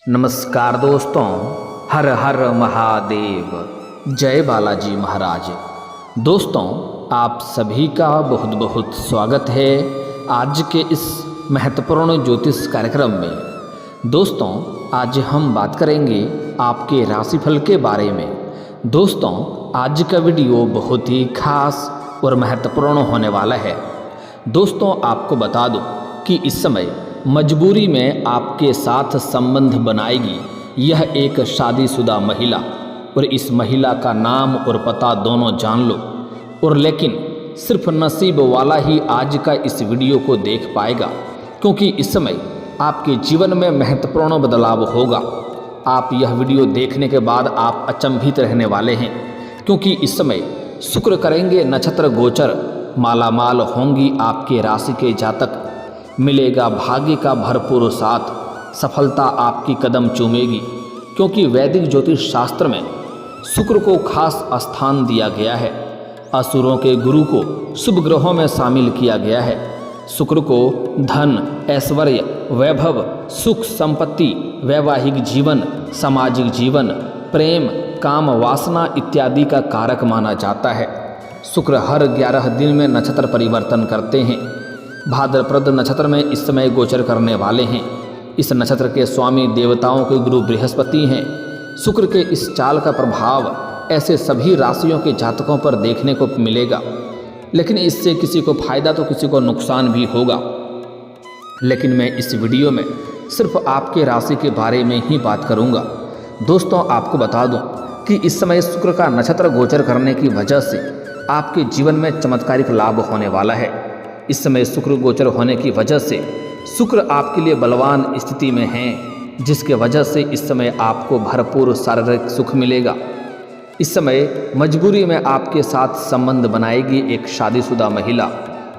नमस्कार दोस्तों, हर हर महादेव, जय बालाजी महाराज। दोस्तों, आप सभी का बहुत बहुत स्वागत है आज के इस महत्वपूर्ण ज्योतिष कार्यक्रम में। दोस्तों, आज हम बात करेंगे आपके राशिफल के बारे में। दोस्तों, आज का वीडियो बहुत ही खास और महत्वपूर्ण होने वाला है। दोस्तों, आपको बता दूं कि इस समय मजबूरी में आपके साथ संबंध बनाएगी यह एक शादीशुदा महिला, और इस महिला का नाम और पता दोनों जान लो। और लेकिन सिर्फ नसीब वाला ही आज का इस वीडियो को देख पाएगा, क्योंकि इस समय आपके जीवन में महत्वपूर्ण बदलाव होगा। आप यह वीडियो देखने के बाद आप अचंभित रहने वाले हैं, क्योंकि इस समय शुक्र करेंगे नक्षत्र गोचर। मालामाल होंगी आपके राशि के जातक, मिलेगा भाग्य का भरपूर साथ, सफलता आपकी कदम चूमेगी। क्योंकि वैदिक ज्योतिष शास्त्र में शुक्र को खास स्थान दिया गया है। असुरों के गुरु को शुभ ग्रहों में शामिल किया गया है। शुक्र को धन, ऐश्वर्य, वैभव, सुख, संपत्ति, वैवाहिक जीवन, सामाजिक जीवन, प्रेम, काम, वासना इत्यादि का कारक माना जाता है। शुक्र हर 11 दिन में नक्षत्र परिवर्तन करते हैं। भाद्रपद नक्षत्र में इस समय गोचर करने वाले हैं। इस नक्षत्र के स्वामी देवताओं के गुरु बृहस्पति हैं। शुक्र के इस चाल का प्रभाव ऐसे सभी राशियों के जातकों पर देखने को मिलेगा, लेकिन इससे किसी को फायदा तो किसी को नुकसान भी होगा। लेकिन मैं इस वीडियो में सिर्फ आपके राशि के बारे में ही बात करूंगा। दोस्तों, आपको बता दूं कि इस समय शुक्र का नक्षत्र गोचर करने की वजह से आपके जीवन में चमत्कारिक लाभ होने वाला है। इस समय शुक्र गोचर होने की वजह से शुक्र आपके लिए बलवान स्थिति में है, जिसके वजह से इस समय आपको भरपूर शारीरिक सुख मिलेगा। इस समय मजबूरी में आपके साथ संबंध बनाएगी एक शादीशुदा महिला।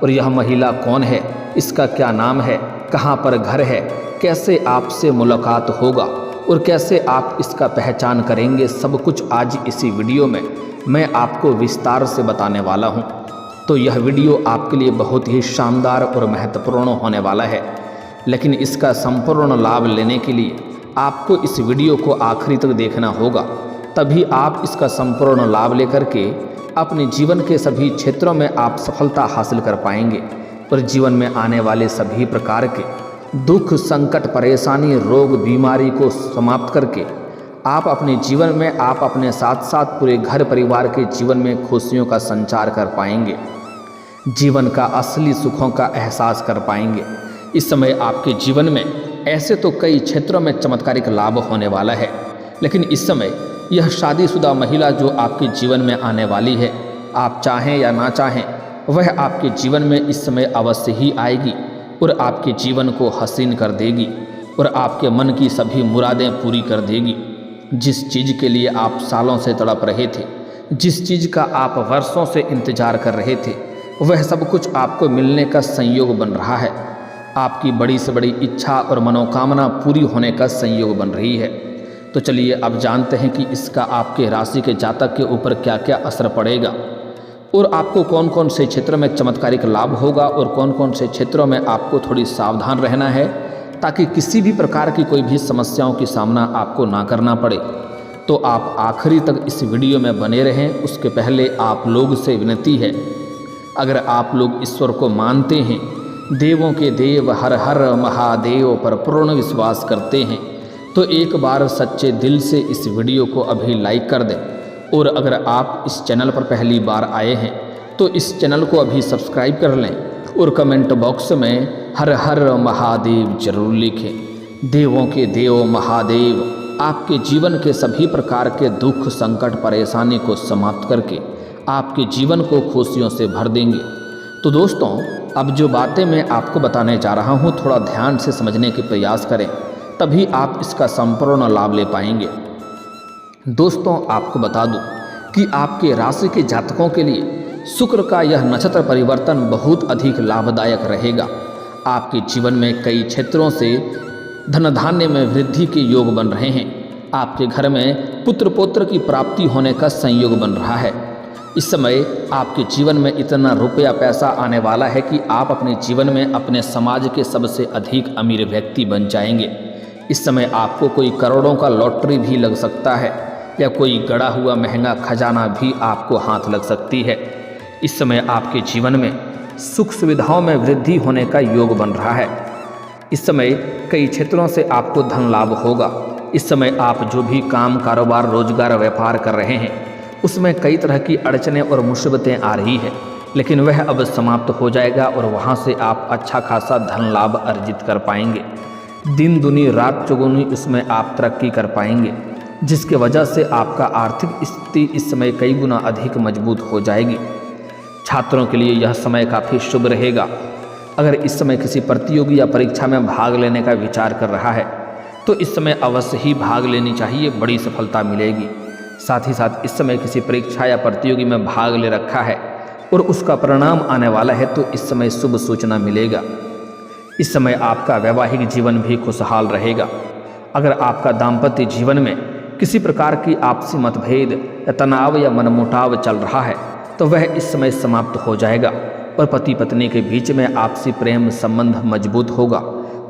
और यह महिला कौन है, इसका क्या नाम है, कहाँ पर घर है, कैसे आपसे मुलाकात होगा और कैसे आप इसका पहचान करेंगे, सब कुछ आज इसी वीडियो में मैं आपको विस्तार से बताने वाला हूँ। तो यह वीडियो आपके लिए बहुत ही शानदार और महत्वपूर्ण होने वाला है। लेकिन इसका संपूर्ण लाभ लेने के लिए आपको इस वीडियो को आखिरी तक देखना होगा, तभी आप इसका संपूर्ण लाभ लेकर के अपने जीवन के सभी क्षेत्रों में आप सफलता हासिल कर पाएंगे। और जीवन में आने वाले सभी प्रकार के दुख, संकट, परेशानी, रोग, बीमारी को समाप्त करके आप अपने जीवन में आप अपने साथ साथ पूरे घर परिवार के जीवन में खुशियों का संचार कर पाएंगे, जीवन का असली सुखों का एहसास कर पाएंगे। इस समय आपके जीवन में ऐसे तो कई क्षेत्रों में चमत्कारिक लाभ होने वाला है, लेकिन इस समय यह शादीशुदा महिला जो आपके जीवन में आने वाली है, आप चाहें या ना चाहें, वह आपके जीवन में इस समय अवश्य ही आएगी और आपके जीवन को हसीन कर देगी और आपके मन की सभी मुरादें पूरी कर देगी। जिस चीज़ के लिए आप सालों से तड़प रहे थे, जिस चीज़ का आप वर्षों से इंतजार कर रहे थे, वह सब कुछ आपको मिलने का संयोग बन रहा है। आपकी बड़ी से बड़ी इच्छा और मनोकामना पूरी होने का संयोग बन रही है। तो चलिए अब जानते हैं कि इसका आपके राशि के जातक के ऊपर क्या क्या असर पड़ेगा और आपको कौन कौन से क्षेत्र में चमत्कारिक लाभ होगा और कौन कौन से क्षेत्रों में आपको थोड़ी सावधान रहना है, ताकि किसी भी प्रकार की कोई भी समस्याओं की सामना आपको ना करना पड़े। तो आप आखिरी तक इस वीडियो में बने रहें। उसके पहले आप लोग से विनती है, अगर आप लोग ईश्वर को मानते हैं, देवों के देव हर हर महादेव पर पूर्ण विश्वास करते हैं, तो एक बार सच्चे दिल से इस वीडियो को अभी लाइक कर दें। और अगर आप इस चैनल पर पहली बार आए हैं तो इस चैनल को अभी सब्सक्राइब कर लें और कमेंट बॉक्स में हर हर महादेव जरूर लिखें। देवों के देव महादेव आपके जीवन के सभी प्रकार के दुख, संकट, परेशानी को समाप्त करके आपके जीवन को खुशियों से भर देंगे। तो दोस्तों, अब जो बातें मैं आपको बताने जा रहा हूँ, थोड़ा ध्यान से समझने के प्रयास करें, तभी आप इसका संपूर्ण लाभ ले पाएंगे। दोस्तों, आपको बता दूं कि आपके राशि के जातकों के लिए शुक्र का यह नक्षत्र परिवर्तन बहुत अधिक लाभदायक रहेगा। आपके जीवन में कई क्षेत्रों से धन धान्य में वृद्धि के योग बन रहे हैं। आपके घर में पुत्र पौत्र की प्राप्ति होने का संयोग बन रहा है। इस समय आपके जीवन में इतना रुपया पैसा आने वाला है कि आप अपने जीवन में अपने समाज के सबसे अधिक अमीर व्यक्ति बन जाएंगे। इस समय आपको कोई करोड़ों का लॉटरी भी लग सकता है या कोई गड़ा हुआ महंगा खजाना भी आपको हाथ लग सकती है। इस समय आपके जीवन में सुख सुविधाओं में वृद्धि होने का योग बन रहा है। इस समय कई क्षेत्रों से आपको धन लाभ होगा। इस समय आप जो भी काम कारोबार रोजगार व्यापार कर रहे हैं उसमें कई तरह की अड़चनें और मुसीबतें आ रही है, लेकिन वह अब समाप्त हो जाएगा और वहाँ से आप अच्छा खासा धन लाभ अर्जित कर पाएंगे। दिन दुनी रात चौगुनी उसमें आप तरक्की कर पाएंगे, जिसके वजह से आपका आर्थिक स्थिति इस समय कई गुना अधिक मजबूत हो जाएगी। छात्रों के लिए यह समय काफ़ी शुभ रहेगा। अगर इस समय किसी प्रतियोगी या परीक्षा में भाग लेने का विचार कर रहा है तो इस समय अवश्य ही भाग लेनी चाहिए, बड़ी सफलता मिलेगी। साथ ही साथ इस समय किसी परीक्षा या प्रतियोगी में भाग ले रखा है और उसका परिणाम आने वाला है तो इस समय शुभ सूचना मिलेगा। इस समय आपका वैवाहिक जीवन भी खुशहाल रहेगा। अगर आपका दाम्पत्य जीवन में किसी प्रकार की आपसी मतभेद या तनाव या मनमुटाव चल रहा है तो वह इस समय समाप्त हो जाएगा और पति पत्नी के बीच में आपसी प्रेम संबंध मजबूत होगा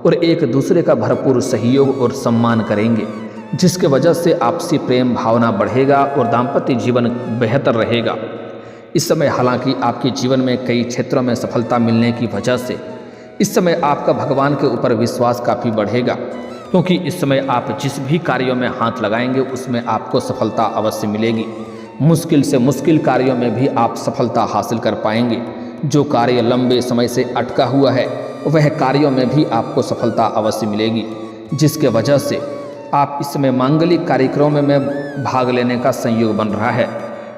और एक दूसरे का भरपूर सहयोग और सम्मान करेंगे, जिसके वजह से आपसी प्रेम भावना बढ़ेगा और दाम्पत्य जीवन बेहतर रहेगा। इस समय हालांकि आपके जीवन में कई क्षेत्रों में सफलता मिलने की वजह से इस समय आपका भगवान के ऊपर विश्वास काफ़ी बढ़ेगा, क्योंकि इस समय आप जिस भी कार्यों में हाथ लगाएंगे उसमें आपको सफलता अवश्य मिलेगी। मुश्किल से मुश्किल कार्यों में भी आप सफलता हासिल कर पाएंगे। जो कार्य लंबे समय से अटका हुआ है वह कार्यों में भी आपको सफलता अवश्य मिलेगी, जिसके वजह से आप इस समय मांगलिक कार्यक्रमों में भाग लेने का संयोग बन रहा है।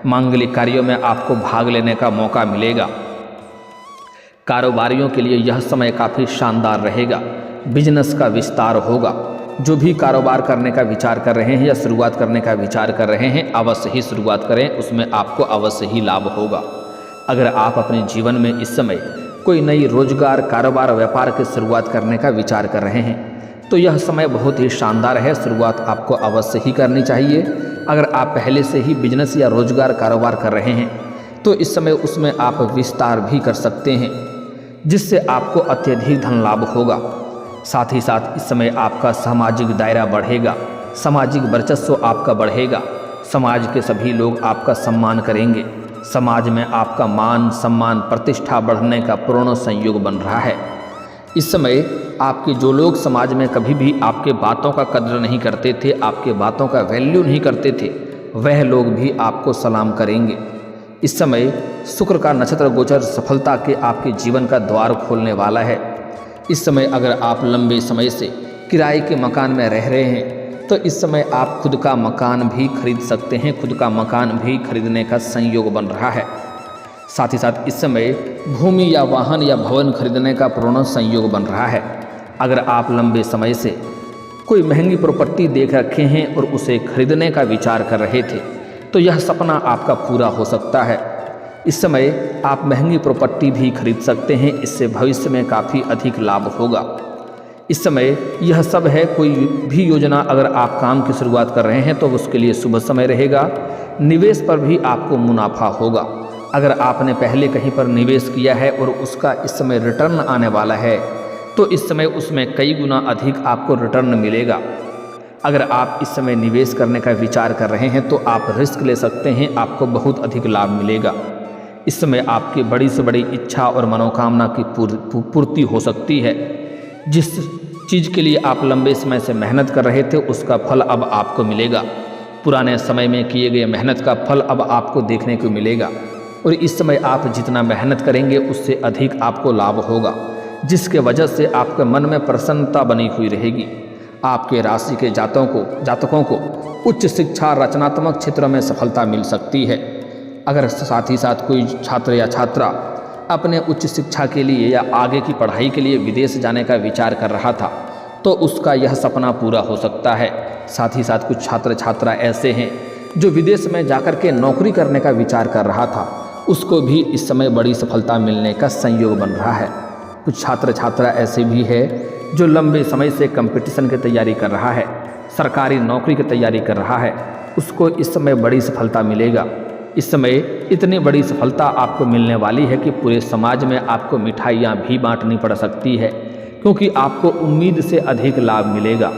मांगलिक कार्यों में आपको भाग लेने का मौका मिलेगा। कारोबारियों के लिए यह समय काफ़ी शानदार रहेगा। बिजनेस का विस्तार होगा। जो भी कारोबार करने का विचार कर रहे हैं या शुरुआत करने का विचार कर रहे हैं अवश्य ही शुरुआत करें, उसमें आपको अवश्य ही लाभ होगा। अगर आप अपने जीवन में इस समय कोई नई रोजगार कारोबार व्यापार की शुरुआत करने का विचार कर रहे हैं तो यह समय बहुत ही शानदार है। शुरुआत आपको अवश्य ही करनी चाहिए। अगर आप पहले से ही बिजनेस या रोजगार कारोबार कर रहे हैं तो इस समय उसमें आप विस्तार भी कर सकते हैं, जिससे आपको अत्यधिक धन लाभ होगा। साथ ही साथ इस समय आपका सामाजिक दायरा बढ़ेगा, सामाजिक वर्चस्व आपका बढ़ेगा। समाज के सभी लोग आपका सम्मान करेंगे। समाज में आपका मान सम्मान प्रतिष्ठा बढ़ने का पूर्ण संयोग बन रहा है। इस समय आपके जो लोग समाज में कभी भी आपके बातों का कद्र नहीं करते थे, आपके बातों का वैल्यू नहीं करते थे, वह लोग भी आपको सलाम करेंगे। इस समय शुक्र का नक्षत्र गोचर सफलता के आपके जीवन का द्वार खोलने वाला है। इस समय अगर आप लंबे समय से किराए के मकान में रह रहे हैं तो इस समय आप खुद का मकान भी खरीद सकते हैं, खुद का मकान भी खरीदने का संयोग बन रहा है। साथ ही साथ इस समय भूमि या वाहन या भवन खरीदने का पूर्ण संयोग बन रहा है। अगर आप लंबे समय से कोई महंगी प्रॉपर्टी देख रखे हैं और उसे खरीदने का विचार कर रहे थे तो यह सपना आपका पूरा हो सकता है। इस समय आप महंगी प्रॉपर्टी भी खरीद सकते हैं, इससे भविष्य में काफ़ी अधिक लाभ होगा। इस समय यह सब है। कोई भी योजना अगर आप काम की शुरुआत कर रहे हैं तो उसके लिए शुभ समय रहेगा। निवेश पर भी आपको मुनाफा होगा। अगर आपने पहले कहीं पर निवेश किया है और उसका इस समय रिटर्न आने वाला है तो इस समय उसमें कई गुना अधिक आपको रिटर्न मिलेगा। अगर आप इस समय निवेश करने का विचार कर रहे हैं तो आप रिस्क ले सकते हैं, आपको बहुत अधिक लाभ मिलेगा। इस समय आपकी बड़ी से बड़ी इच्छा और मनोकामना की पूर्ति हो सकती है। जिस चीज़ के लिए आप लंबे समय से मेहनत कर रहे थे उसका फल अब आपको मिलेगा। पुराने समय में किए गए मेहनत का फल अब आपको देखने को मिलेगा और इस समय आप जितना मेहनत करेंगे उससे अधिक आपको लाभ होगा, जिसके वजह से आपके मन में प्रसन्नता बनी हुई रहेगी। आपके राशि के जातकों को उच्च शिक्षा रचनात्मक क्षेत्रों में सफलता मिल सकती है। अगर साथ ही साथ कोई छात्र या छात्रा अपने उच्च शिक्षा के लिए या आगे की पढ़ाई के लिए विदेश जाने का विचार कर रहा था तो उसका यह सपना पूरा हो सकता है। साथ ही साथ कुछ छात्र छात्रा ऐसे हैं जो विदेश में जाकर के नौकरी करने का विचार कर रहा था, उसको भी इस समय बड़ी सफलता मिलने का संयोग बन रहा है। कुछ छात्र छात्रा ऐसे भी है जो लंबे समय से कंपटीशन की तैयारी कर रहा है, सरकारी नौकरी की तैयारी कर रहा है, उसको इस समय बड़ी सफलता मिलेगा। इस समय इतनी बड़ी सफलता आपको मिलने वाली है कि पूरे समाज में आपको मिठाइयाँ भी बांटनी पड़ सकती है, क्योंकि आपको उम्मीद से अधिक लाभ मिलेगा।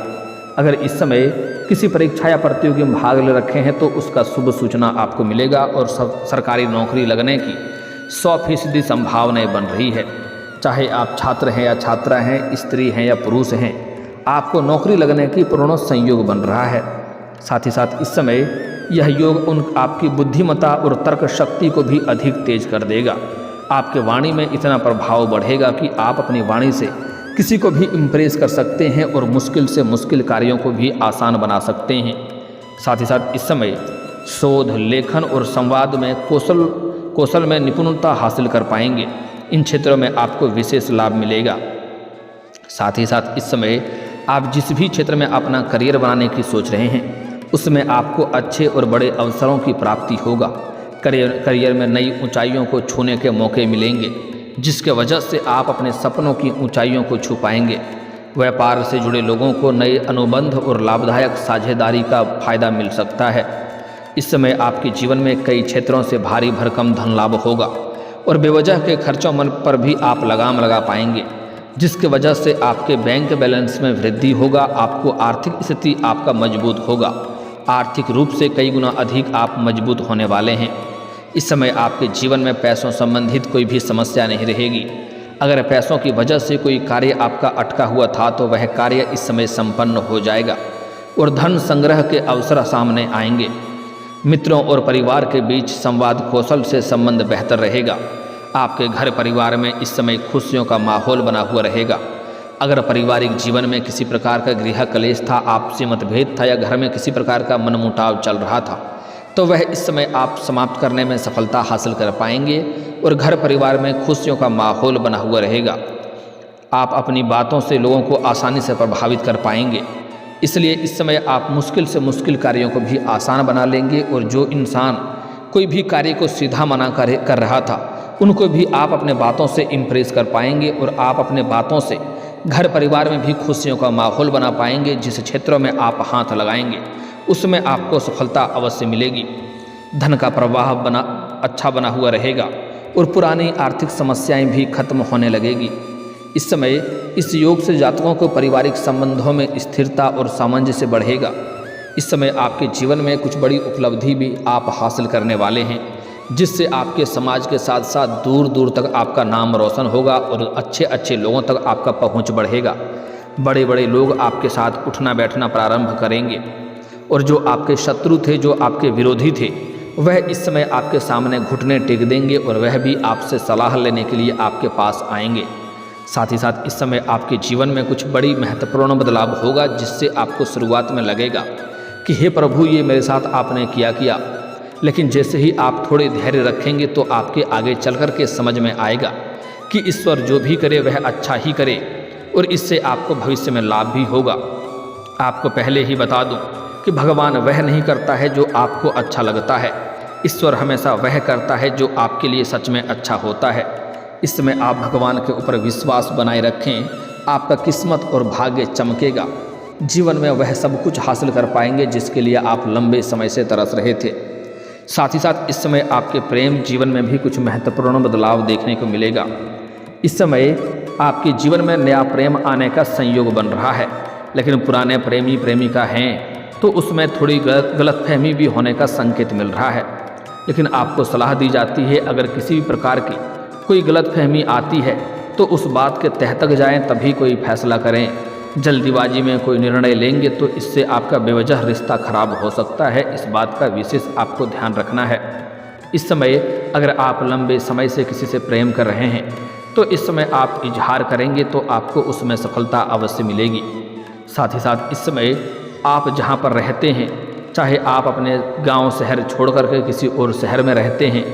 अगर इस समय किसी परीक्षा या प्रतियोगी में भाग ले रखे हैं तो उसका शुभ सूचना आपको मिलेगा और सरकारी नौकरी लगने की 100% संभावनाएं बन रही है। चाहे आप छात्र हैं या छात्रा हैं, स्त्री हैं या पुरुष हैं, आपको नौकरी लगने की पूर्ण संयोग बन रहा है। साथ ही साथ इस समय यह योग आपकी बुद्धिमत्ता और तर्क शक्ति को भी अधिक तेज कर देगा। आपके वाणी में इतना प्रभाव बढ़ेगा कि आप अपनी वाणी से किसी को भी इम्प्रेस कर सकते हैं और मुश्किल से मुश्किल कार्यों को भी आसान बना सकते हैं। साथ ही साथ इस समय शोध, लेखन और संवाद में कौशल में निपुणता हासिल कर पाएंगे। इन क्षेत्रों में आपको विशेष लाभ मिलेगा। साथ ही साथ इस समय आप जिस भी क्षेत्र में अपना करियर बनाने की सोच रहे हैं उसमें आपको अच्छे और बड़े अवसरों की प्राप्ति होगा। करियर में नई ऊंचाइयों को छूने के मौके मिलेंगे, जिसके वजह से आप अपने सपनों की ऊंचाइयों को छू पाएंगे। व्यापार से जुड़े लोगों को नए अनुबंध और लाभदायक साझेदारी का फायदा मिल सकता है। इस समय आपके जीवन में कई क्षेत्रों से भारी भरकम धन लाभ होगा और बेवजह के खर्चों पर भी आप लगाम लगा पाएंगे, जिसकी वजह से आपके बैंक बैलेंस में वृद्धि होगा। आपको आर्थिक स्थिति आपका मजबूत होगा। आर्थिक रूप से कई गुना अधिक आप मजबूत होने वाले हैं। इस समय आपके जीवन में पैसों संबंधित कोई भी समस्या नहीं रहेगी। अगर पैसों की वजह से कोई कार्य आपका अटका हुआ था तो वह कार्य इस समय संपन्न हो जाएगा और धन संग्रह के अवसर सामने आएंगे। मित्रों और परिवार के बीच संवाद कौशल से संबंध बेहतर रहेगा। आपके घर परिवार में इस समय खुशियों का माहौल बना हुआ रहेगा। अगर पारिवारिक जीवन में किसी प्रकार का गृह कलेश था, आपसी मतभेद था या घर में किसी प्रकार का मनमुटाव चल रहा था तो वह इस समय आप समाप्त करने में सफलता हासिल कर पाएंगे और घर परिवार में खुशियों का माहौल बना हुआ रहेगा। आप अपनी बातों से लोगों को आसानी से प्रभावित कर पाएंगे। इसलिए इस समय आप मुश्किल से मुश्किल कार्यों को भी आसान बना लेंगे और जो इंसान कोई भी कार्य को सीधा मना कर रहा था उनको भी आप अपने बातों से इम्प्रेस कर पाएंगे और आप अपने बातों से घर परिवार में भी खुशियों का माहौल बना पाएंगे। जिस क्षेत्रों में आप हाथ लगाएंगे उसमें आपको सफलता अवश्य मिलेगी। धन का प्रवाह अच्छा बना हुआ रहेगा और पुरानी आर्थिक समस्याएं भी खत्म होने लगेगी। इस समय इस योग से जातकों को पारिवारिक संबंधों में स्थिरता और सामंजस्य बढ़ेगा। इस समय आपके जीवन में कुछ बड़ी उपलब्धि भी आप हासिल करने वाले हैं, जिससे आपके समाज के साथ साथ दूर दूर तक आपका नाम रोशन होगा और अच्छे अच्छे लोगों तक आपका पहुंच बढ़ेगा। बड़े बड़े लोग आपके साथ उठना बैठना प्रारंभ करेंगे और जो आपके शत्रु थे, जो आपके विरोधी थे, वह इस समय आपके सामने घुटने टेक देंगे और वह भी आपसे सलाह लेने के लिए आपके पास आएंगे। साथ ही साथ इस समय आपके जीवन में कुछ बड़ी महत्वपूर्ण बदलाव होगा, जिससे आपको शुरुआत में लगेगा कि हे प्रभु, ये मेरे साथ आपने किया, लेकिन जैसे ही आप थोड़े धैर्य रखेंगे तो आपके आगे चल कर के समझ में आएगा कि ईश्वर जो भी करे वह अच्छा ही करे और इससे आपको भविष्य में लाभ भी होगा। आपको पहले ही बता दूं कि भगवान वह नहीं करता है जो आपको अच्छा लगता है। ईश्वर हमेशा वह करता है जो आपके लिए सच में अच्छा होता है। इस समय आप भगवान के ऊपर विश्वास बनाए रखें, आपका किस्मत और भाग्य चमकेगा। जीवन में वह सब कुछ हासिल कर पाएंगे जिसके लिए आप लंबे समय से तरस रहे थे। साथ ही साथ इस समय आपके प्रेम जीवन में भी कुछ महत्वपूर्ण बदलाव देखने को मिलेगा। इस समय आपके जीवन में नया प्रेम आने का संयोग बन रहा है, लेकिन पुराने प्रेमी प्रेमिका हैं तो उसमें थोड़ी गलतफहमी भी होने का संकेत मिल रहा है। लेकिन आपको सलाह दी जाती है, अगर किसी भी प्रकार की कोई गलतफहमी आती है तो उस बात के तह तक जाएं, तभी कोई फैसला करें। जल्दीबाजी में कोई निर्णय लेंगे तो इससे आपका बेवजह रिश्ता खराब हो सकता है। इस बात का विशेष आपको ध्यान रखना है। इस समय अगर आप लंबे समय से किसी से प्रेम कर रहे हैं तो इस समय आप इजहार करेंगे तो आपको उसमें सफलता अवश्य मिलेगी। साथ ही साथ इस समय आप जहाँ पर रहते हैं, चाहे आप अपने गांव शहर छोड़ करके किसी और शहर में रहते हैं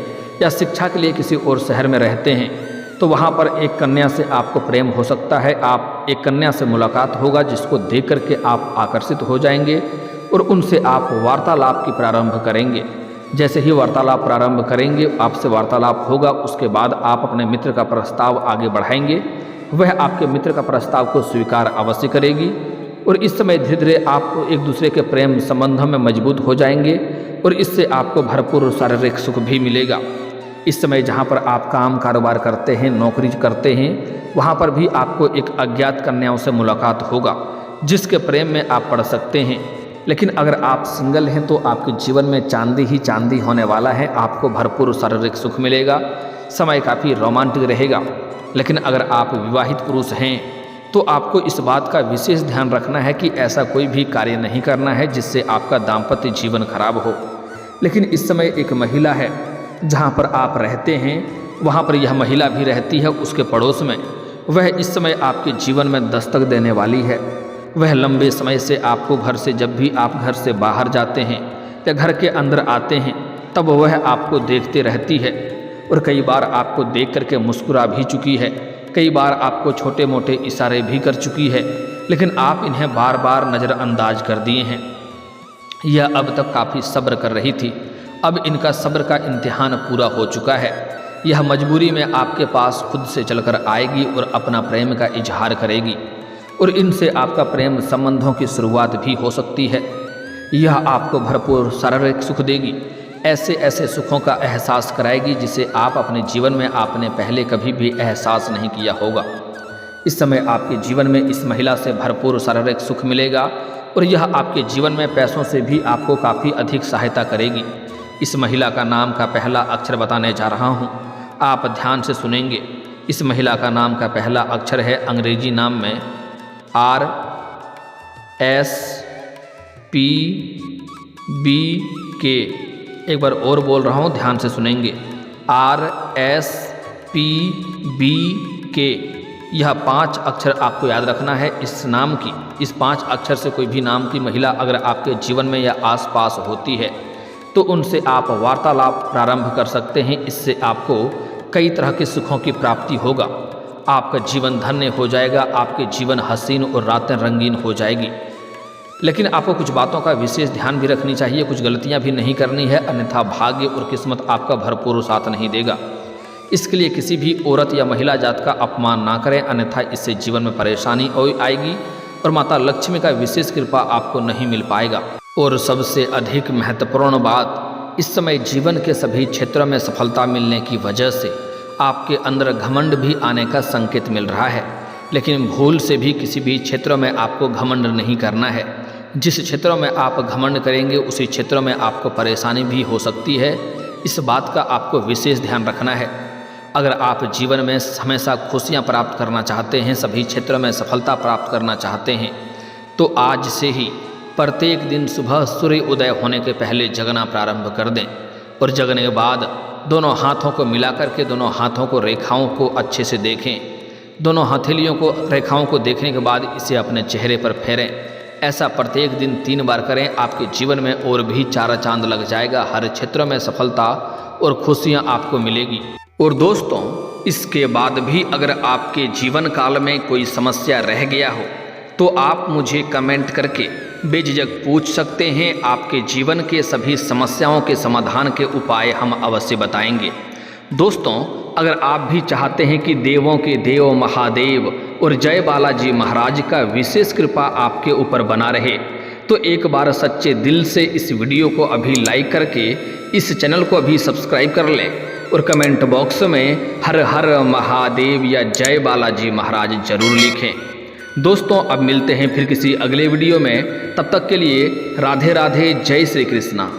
या शिक्षा के लिए किसी और शहर में रहते हैं, तो वहाँ पर एक कन्या से आपको प्रेम हो सकता है। आप एक कन्या से मुलाकात होगा जिसको देख करके आप आकर्षित हो जाएंगे और उनसे आप वार्तालाप की प्रारंभ करेंगे। जैसे ही वार्तालाप प्रारंभ करेंगे, आपसे वार्तालाप होगा, उसके बाद आप अपने मित्र का प्रस्ताव आगे बढ़ाएंगे। वह आपके मित्र का प्रस्ताव को स्वीकार अवश्य करेगी और इस समय धीरे धीरे आप एक दूसरे के प्रेम संबंधों में मजबूत हो जाएंगे और इससे आपको भरपूर शारीरिक सुख भी मिलेगा। इस समय जहाँ पर आप काम कारोबार करते हैं, नौकरी करते हैं, वहाँ पर भी आपको एक अज्ञात कन्याओं से मुलाकात होगा जिसके प्रेम में आप पड़ सकते हैं। लेकिन अगर आप सिंगल हैं तो आपके जीवन में चांदी ही चांदी होने वाला है। आपको भरपूर शारीरिक सुख मिलेगा, समय काफ़ी रोमांटिक रहेगा। लेकिन अगर आप विवाहित पुरुष हैं तो आपको इस बात का विशेष ध्यान रखना है कि ऐसा कोई भी कार्य नहीं करना है जिससे आपका दाम्पत्य जीवन खराब हो। लेकिन इस समय एक महिला है, जहाँ पर आप रहते हैं वहाँ पर यह महिला भी रहती है उसके पड़ोस में। वह इस समय आपके जीवन में दस्तक देने वाली है। वह लंबे समय से आपको घर से, जब भी आप घर से बाहर जाते हैं या घर के अंदर आते हैं, तब वह आपको देखते रहती है और कई बार आपको देख करके मुस्कुरा भी चुकी है। कई बार आपको छोटे मोटे इशारे भी कर चुकी है, लेकिन आप इन्हें बार बार नज़रअंदाज कर दिए हैं। यह अब तक काफ़ी सब्र कर रही थी, अब इनका सब्र का इम्तिहान पूरा हो चुका है। यह मजबूरी में आपके पास खुद से चलकर आएगी और अपना प्रेम का इजहार करेगी और इनसे आपका प्रेम संबंधों की शुरुआत भी हो सकती है। यह आपको भरपूर शारीरिक सुख देगी, ऐसे ऐसे सुखों का एहसास कराएगी जिसे आप अपने जीवन में आपने पहले कभी भी एहसास नहीं किया होगा। इस समय आपके जीवन में इस महिला से भरपूर शारीरिक सुख मिलेगा और यह आपके जीवन में पैसों से भी आपको काफ़ी अधिक सहायता करेगी। इस महिला का नाम का पहला अक्षर बताने जा रहा हूँ, आप ध्यान से सुनेंगे। इस महिला का नाम का पहला अक्षर है अंग्रेजी नाम में RSPBK। एक बार और बोल रहा हूँ, ध्यान से सुनेंगे, RSPBK। यह 5 अक्षर आपको याद रखना है इस नाम की। इस 5 अक्षर से कोई भी नाम की महिला अगर आपके जीवन में या आसपास होती है तो उनसे आप वार्तालाप प्रारंभ कर सकते हैं। इससे आपको कई तरह के सुखों की प्राप्ति होगा, आपका जीवन धन्य हो जाएगा, आपके जीवन हसीन और रातें रंगीन हो जाएगी। लेकिन आपको कुछ बातों का विशेष ध्यान भी रखनी चाहिए, कुछ गलतियां भी नहीं करनी है, अन्यथा भाग्य और किस्मत आपका भरपूर साथ नहीं देगा। इसके लिए किसी भी औरत या महिला जात का अपमान ना करें, अन्यथा इससे जीवन में परेशानी आएगी और माता लक्ष्मी का विशेष कृपा आपको नहीं मिल पाएगा। और सबसे अधिक महत्वपूर्ण बात, इस समय जीवन के सभी क्षेत्रों में सफलता मिलने की वजह से आपके अंदर घमंड भी आने का संकेत मिल रहा है। लेकिन भूल से भी किसी भी क्षेत्रों में आपको घमंड नहीं करना है। जिस क्षेत्रों में आप घमंड करेंगे उसी क्षेत्रों में आपको परेशानी भी हो सकती है। इस बात का आपको विशेष ध्यान रखना है। अगर आप जीवन में हमेशा खुशियां प्राप्त करना चाहते हैं, सभी क्षेत्रों में सफलता प्राप्त करना चाहते हैं, तो आज से ही प्रत्येक दिन सुबह सूर्य उदय होने के पहले जगना प्रारंभ कर दें और जगने के बाद दोनों हाथों को मिला करके दोनों हाथों को रेखाओं को अच्छे से देखें। दोनों हथेलियों को रेखाओं को देखने के बाद इसे अपने चेहरे पर फेरें। ऐसा प्रत्येक दिन 3 बार करें, आपके जीवन में और भी 4 चांद लग जाएगा। हर क्षेत्र में सफलता और खुशियां आपको मिलेगी। और दोस्तों, इसके बाद भी अगर आपके जीवन काल में कोई समस्या रह गया हो तो आप मुझे कमेंट करके बेझिझक पूछ सकते हैं। आपके जीवन के सभी समस्याओं के समाधान के उपाय हम अवश्य बताएंगे। दोस्तों, अगर आप भी चाहते हैं कि देवों के देव महादेव और जय बालाजी महाराज का विशेष कृपा आपके ऊपर बना रहे, तो एक बार सच्चे दिल से इस वीडियो को अभी लाइक करके इस चैनल को अभी सब्सक्राइब कर लें और कमेंट बॉक्स में हर हर महादेव या जय बालाजी महाराज जरूर लिखें। दोस्तों, अब मिलते हैं फिर किसी अगले वीडियो में। तब तक के लिए राधे राधे, जय श्री कृष्णा।